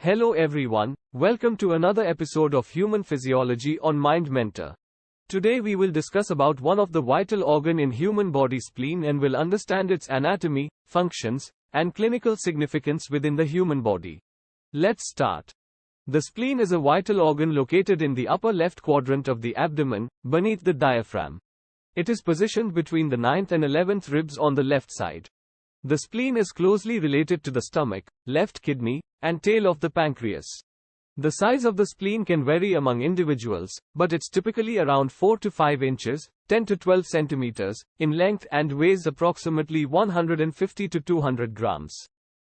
Hello everyone, welcome to another episode of Human Physiology on Mind Mentor. Today we will discuss about one of the vital organ in human body, spleen, and will understand its anatomy, functions, and clinical significance within the human body. Let's start. The spleen is a vital organ located in the upper left quadrant of the abdomen, beneath the diaphragm. It is positioned between the 9th and 11th ribs on the left side. The spleen is closely related to the stomach, left kidney, and tail of the pancreas. The size of the spleen can vary among individuals, but it's typically around 4 to 5 inches, 10 to 12 centimeters, in length and weighs approximately 150 to 200 grams.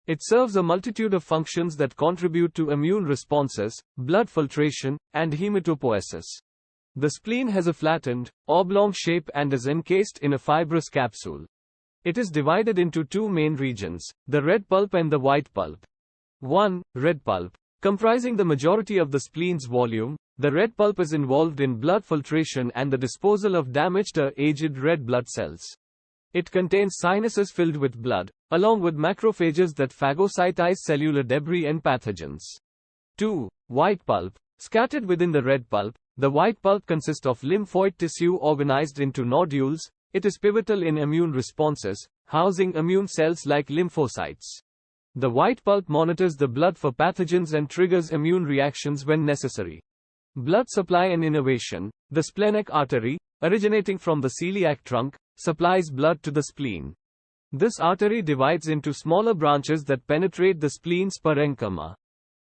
It serves a multitude of functions that contribute to immune responses, blood filtration, and hematopoiesis. The spleen has a flattened, oblong shape and is encased in a fibrous capsule. It is divided into two main regions, the red pulp and the white pulp. 1. Red pulp. Comprising the majority of the spleen's volume, the red pulp is involved in blood filtration and the disposal of damaged or aged red blood cells. It contains sinuses filled with blood, along with macrophages that phagocytize cellular debris and pathogens. 2. White pulp. Scattered within the red pulp, the white pulp consists of lymphoid tissue organized into nodules. It is pivotal in immune responses, housing immune cells like lymphocytes. The white pulp monitors the blood for pathogens and triggers immune reactions when necessary. Blood supply and innervation. The splenic artery, originating from the celiac trunk, supplies blood to the spleen. This artery divides into smaller branches that penetrate the spleen's parenchyma.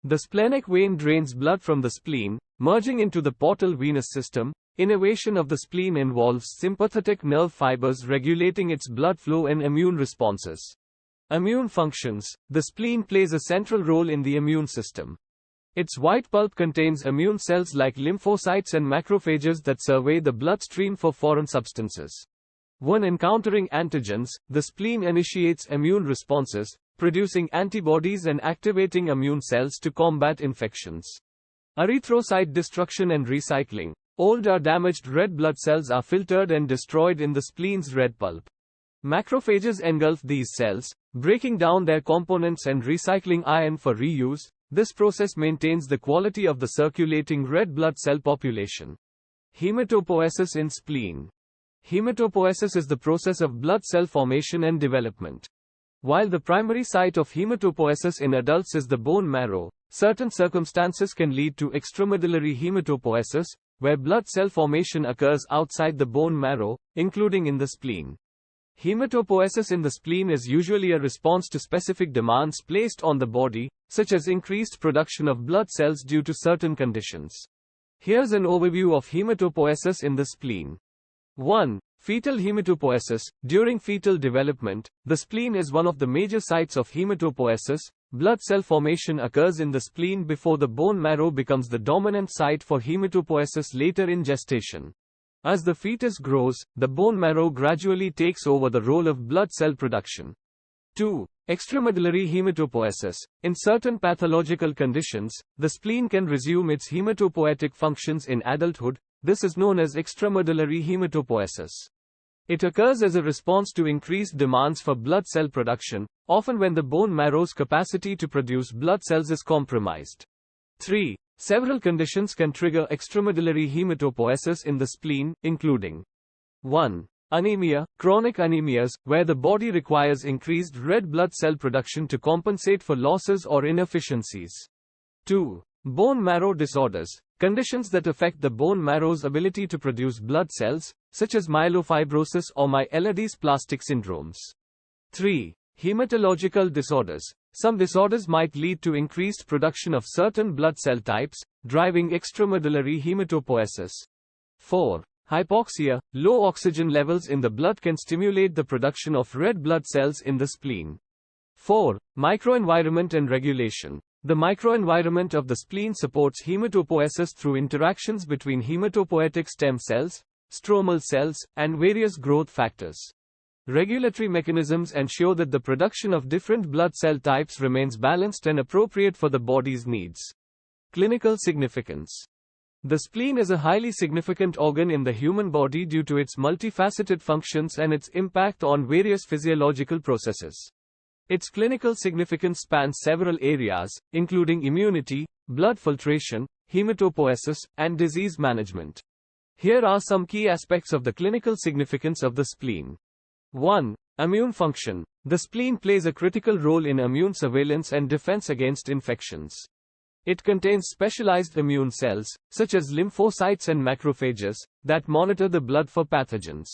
The splenic vein drains blood from the spleen, merging into the portal venous system. Innervation of the spleen involves sympathetic nerve fibers regulating its blood flow and immune responses. Immune functions. The spleen plays a central role in the immune system. Its white pulp contains immune cells like lymphocytes and macrophages that survey the bloodstream for foreign substances. When encountering antigens, the spleen initiates immune responses, producing antibodies and activating immune cells to combat infections. Erythrocyte destruction and recycling. Old or damaged red blood cells are filtered and destroyed in the spleen's red pulp. Macrophages engulf these cells, breaking down their components and recycling iron for reuse. This process maintains the quality of the circulating red blood cell population. Hematopoiesis in spleen. Hematopoiesis is the process of blood cell formation and development. While the primary site of hematopoiesis in adults is the bone marrow, certain circumstances can lead to extramedullary hematopoiesis, where blood cell formation occurs outside the bone marrow, including in the spleen. Hematopoiesis in the spleen is usually a response to specific demands placed on the body, such as increased production of blood cells due to certain conditions. Here's an overview of hematopoiesis in the spleen. 1. Fetal hematopoiesis. During fetal development, the spleen is one of the major sites of hematopoiesis. Blood cell formation occurs in the spleen before the bone marrow becomes the dominant site for hematopoiesis later in gestation. As the fetus grows, the bone marrow gradually takes over the role of blood cell production. 2. Extramedullary hematopoiesis. In certain pathological conditions, the spleen can resume its hematopoietic functions in adulthood. This is known as extramedullary hematopoiesis. It occurs as a response to increased demands for blood cell production, often when the bone marrow's capacity to produce blood cells is compromised. 3. Several conditions can trigger extramedullary hematopoiesis in the spleen, including 1. Anemia. Chronic anemias, where the body requires increased red blood cell production to compensate for losses or inefficiencies. 2. Bone marrow disorders. Conditions that affect the bone marrow's ability to produce blood cells, such as myelofibrosis or myelodysplastic syndromes. 3. Hematological disorders. Some disorders might lead to increased production of certain blood cell types, driving extramedullary hematopoiesis. 4. Hypoxia. Low oxygen levels in the blood can stimulate the production of red blood cells in the spleen. 4. Microenvironment and regulation. The microenvironment of the spleen supports hematopoiesis through interactions between hematopoietic stem cells, stromal cells, and various growth factors. Regulatory mechanisms ensure that the production of different blood cell types remains balanced and appropriate for the body's needs. Clinical significance. The spleen is a highly significant organ in the human body due to its multifaceted functions and its impact on various physiological processes. Its clinical significance spans several areas, including immunity, blood filtration, hematopoiesis, and disease management. Here are some key aspects of the clinical significance of the spleen. 1. Immune function. The spleen plays a critical role in immune surveillance and defense against infections. It contains specialized immune cells, such as lymphocytes and macrophages, that monitor the blood for pathogens.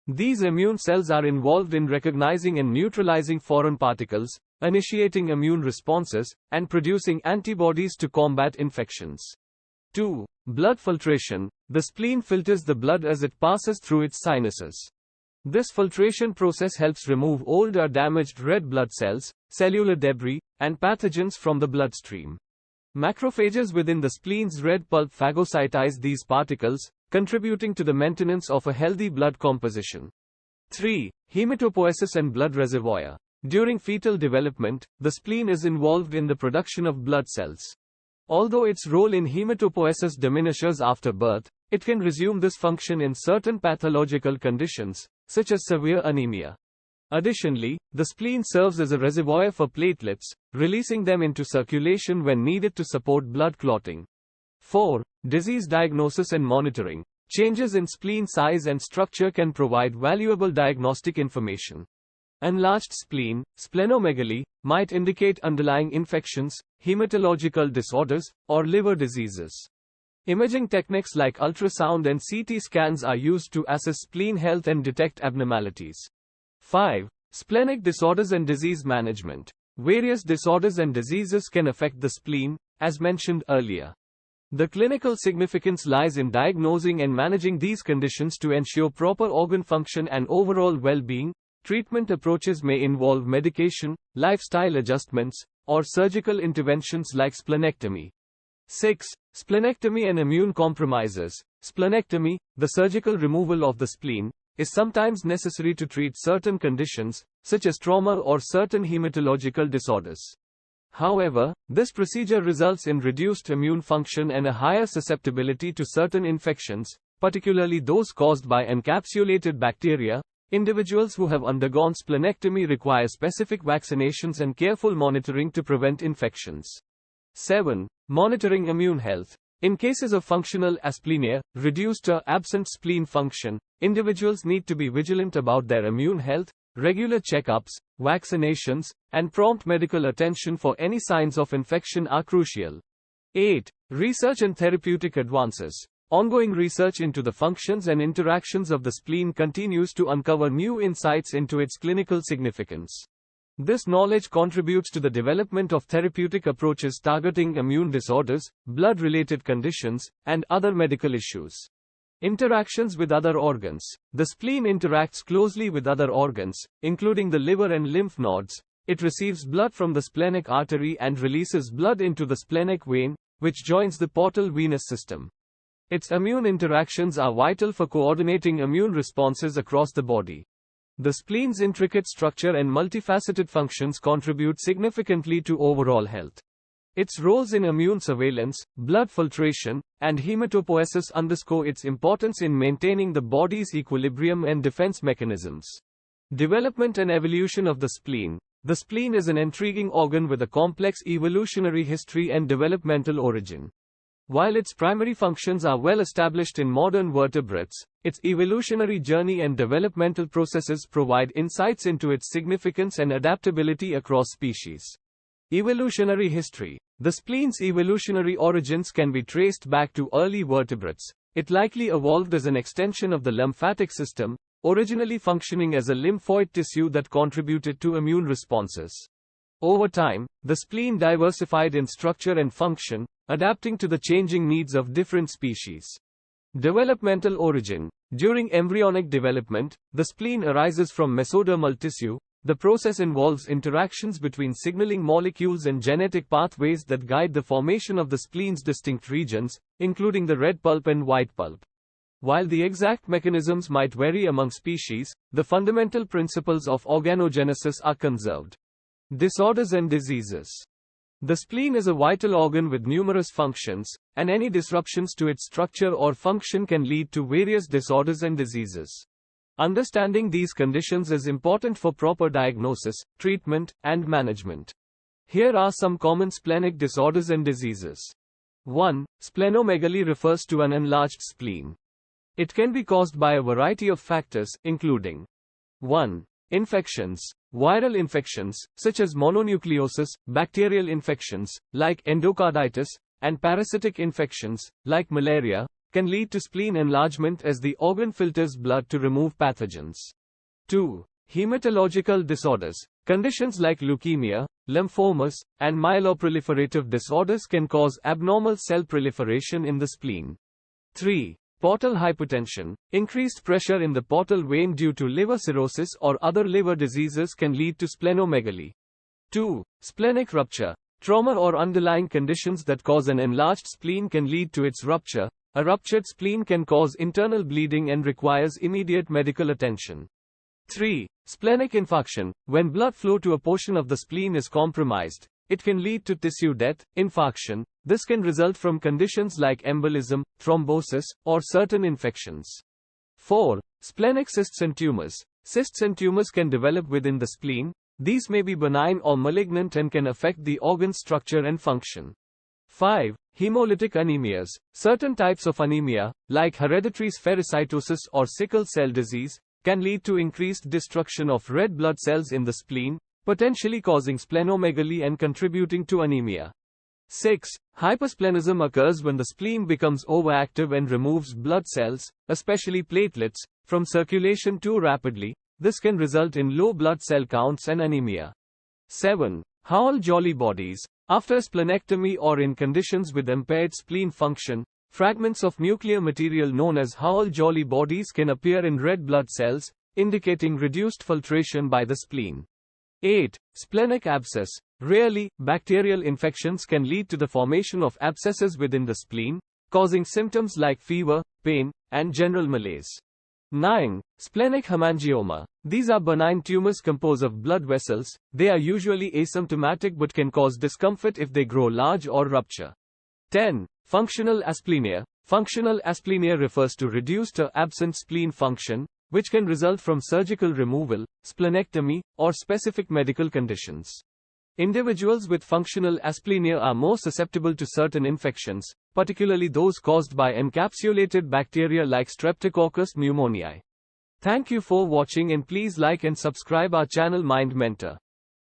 These immune cells are involved in recognizing and neutralizing foreign particles, initiating immune responses, and producing antibodies to combat infections. 2. Blood filtration. The spleen filters the blood as it passes through its sinuses. This filtration process helps remove old or damaged red blood cells, cellular debris, and pathogens from the bloodstream. Macrophages within the spleen's red pulp phagocytize these particles, contributing to the maintenance of a healthy blood composition. 3. Hematopoiesis and blood reservoir. During fetal development, the spleen is involved in the production of blood cells. Although its role in hematopoiesis diminishes after birth, it can resume this function in certain pathological conditions, such as severe anemia. Additionally, the spleen serves as a reservoir for platelets, releasing them into circulation when needed to support blood clotting. 4. Disease diagnosis and monitoring. Changes in spleen size and structure can provide valuable diagnostic information. Enlarged spleen, splenomegaly, might indicate underlying infections, hematological disorders, or liver diseases. Imaging techniques like ultrasound and CT scans are used to assess spleen health and detect abnormalities. 5. Splenic disorders and disease management. Various disorders and diseases can affect the spleen, as mentioned earlier. The clinical significance lies in diagnosing and managing these conditions to ensure proper organ function and overall well-being. Treatment approaches may involve medication, lifestyle adjustments, or surgical interventions like splenectomy. 6. Splenectomy and immune compromises. Splenectomy, the surgical removal of the spleen, is sometimes necessary to treat certain conditions, such as trauma or certain hematological disorders. However, this procedure results in reduced immune function and a higher susceptibility to certain infections, particularly those caused by encapsulated bacteria. Individuals who have undergone splenectomy require specific vaccinations and careful monitoring to prevent infections. 7. Monitoring immune health. In cases of functional asplenia, reduced or absent spleen function, individuals need to be vigilant about their immune health. Regular checkups, vaccinations, and prompt medical attention for any signs of infection are crucial. 8. Research and therapeutic advances. Ongoing research into the functions and interactions of the spleen continues to uncover new insights into its clinical significance. This knowledge contributes to the development of therapeutic approaches targeting immune disorders, blood-related conditions, and other medical issues. Interactions with other organs. The spleen interacts closely with other organs, including the liver and lymph nodes. It receives blood from the splenic artery and releases blood into the splenic vein, which joins the portal venous system. Its immune interactions are vital for coordinating immune responses across the body. The spleen's intricate structure and multifaceted functions contribute significantly to overall health. Its roles in immune surveillance, blood filtration, and hematopoiesis underscore its importance in maintaining the body's equilibrium and defense mechanisms. Development and evolution of the spleen. The spleen is an intriguing organ with a complex evolutionary history and developmental origin. While its primary functions are well established in modern vertebrates, its evolutionary journey and developmental processes provide insights into its significance and adaptability across species. Evolutionary history. The spleen's evolutionary origins can be traced back to early vertebrates. It likely evolved as an extension of the lymphatic system, originally functioning as a lymphoid tissue that contributed to immune responses. Over time, the spleen diversified in structure and function, adapting to the changing needs of different species. Developmental origin. During embryonic development, the spleen arises from mesodermal tissue. The process involves interactions between signaling molecules and genetic pathways that guide the formation of the spleen's distinct regions, including the red pulp and white pulp. While the exact mechanisms might vary among species, the fundamental principles of organogenesis are conserved. Disorders and diseases. The spleen is a vital organ with numerous functions, and any disruptions to its structure or function can lead to various disorders and diseases. Understanding these conditions is important for proper diagnosis, treatment, and management. Here are some common splenic disorders and diseases. 1. Splenomegaly refers to an enlarged spleen. It can be caused by a variety of factors, including 1. Infections. Viral infections, such as mononucleosis, bacterial infections, like endocarditis, and parasitic infections, like malaria, can lead to spleen enlargement as the organ filters blood to remove pathogens. 2. Hematological disorders. Conditions like leukemia, lymphomas, and myeloproliferative disorders can cause abnormal cell proliferation in the spleen. 3. Portal hypertension. Increased pressure in the portal vein due to liver cirrhosis or other liver diseases can lead to splenomegaly. 2. Splenic rupture. Trauma or underlying conditions that cause an enlarged spleen can lead to its rupture. A ruptured spleen can cause internal bleeding and requires immediate medical attention. 3. Splenic infarction. When blood flow to a portion of the spleen is compromised, it can lead to tissue death, infarction. This can result from conditions like embolism, thrombosis, or certain infections. 4. Splenic cysts and tumors. Cysts and tumors can develop within the spleen. These may be benign or malignant and can affect the organ structure and function. 5. Hemolytic anemias. Certain types of anemia, like hereditary spherocytosis or sickle cell disease, can lead to increased destruction of red blood cells in the spleen, potentially causing splenomegaly and contributing to anemia. 6. Hypersplenism occurs when the spleen becomes overactive and removes blood cells, especially platelets, from circulation too rapidly. This can result in low blood cell counts and anemia. 7. Howell-Jolly bodies. After splenectomy or in conditions with impaired spleen function, fragments of nuclear material known as Howell-Jolly bodies can appear in red blood cells, indicating reduced filtration by the spleen. 8. Splenic abscess. Rarely, bacterial infections can lead to the formation of abscesses within the spleen, causing symptoms like fever, pain, and general malaise. 9. Splenic hemangioma. These are benign tumors composed of blood vessels. They are usually asymptomatic but can cause discomfort if they grow large or rupture. 10. Functional asplenia. Functional asplenia refers to reduced or absent spleen function, which can result from surgical removal, splenectomy, or specific medical conditions. Individuals with functional asplenia are more susceptible to certain infections, particularly those caused by encapsulated bacteria like Streptococcus pneumoniae. Thank you for watching and please like and subscribe our channel Mind Mentor.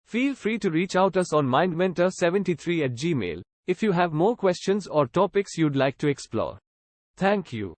Feel free to reach out us on mindmentor73@gmail.com if you have more questions or topics you'd like to explore. Thank you.